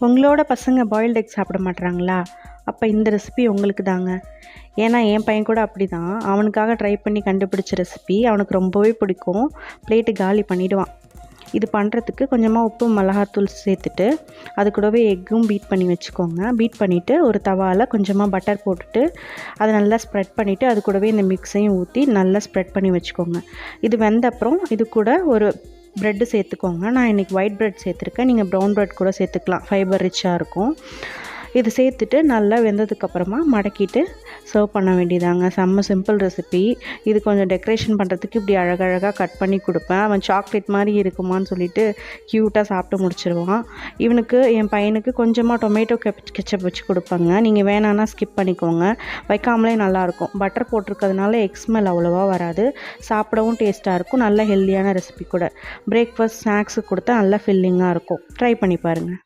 உங்களோட பசங்க boiled egg சாப்பிட மாட்றாங்களா? அப்போ இந்த ரெசிபி உங்களுக்கு தாங்க. ஏன்னா என் பையன் கூட அப்படி தான். அவனுக்காக ட்ரை பண்ணி கண்டுபிடிச்ச ரெசிபி அவனுக்கு ரொம்பவே பிடிக்கும். பிளேட்டு காலி பண்ணிவிடுவான். இது பண்ணுறதுக்கு கொஞ்சமாக உப்பு மிளகாத்தூள் சேர்த்துட்டு அது கூடவே எக்கும் பீட் பண்ணி வச்சுக்கோங்க. பீட் பண்ணிவிட்டு ஒரு தவாவில் கொஞ்சமாக பட்டர் போட்டுட்டு அதை நல்லா ஸ்ப்ரெட் பண்ணிவிட்டு அது கூடவே இந்த மிக்ஸையும் ஊற்றி நல்லா ஸ்ப்ரெட் பண்ணி வச்சுக்கோங்க. இது வெந்த அப்புறம் இது கூட ஒரு ப்ரெட்டு சேர்த்துக்கோங்க. நான் இன்றைக்கி ஒயிட் ப்ரெட் சேர்த்துருக்கேன். நீங்கள் ப்ரௌன் ப்ரெட் கூட சேர்த்துக்கலாம், ஃபைபர் ரிச்சாக இருக்கும். இது சேர்த்துட்டு நல்லா வெந்ததுக்கப்புறமா மடக்கிட்டு சர்வ் பண்ண வேண்டியதாங்க. செம்ம சிம்பிள் ரெசிபி. இது கொஞ்சம் டெக்கரேஷன் பண்ணுறதுக்கு இப்படி அழகழகாக கட் பண்ணி கொடுப்பேன். அவன் சாக்லேட் மாதிரி இருக்குமான்னு சொல்லிட்டு க்யூட்டாக சாப்பிட்டு முடிச்சிருவான். என் பையனுக்கு கொஞ்சமாக டொமேட்டோ கெச்சப் வச்சு கொடுப்பேங்க. நீங்கள் வேணான்னா ஸ்கிப் பண்ணிக்கோங்க. வைக்காமலே நல்லாயிருக்கும். பட்டர் போட்டிருக்கிறதுனால எக் ஸ்மெல் அவ்வளோவா வராது. சாப்பிடவும் டேஸ்ட்டாக இருக்கும். நல்ல ஹெல்த்தியான ரெசிபி கூட. பிரேக்ஃபாஸ்ட் ஸ்நாக்ஸுக்கு கொடுத்தா நல்லா ஃபில்லிங்காக இருக்கும். ட்ரை பண்ணி பாருங்கள்.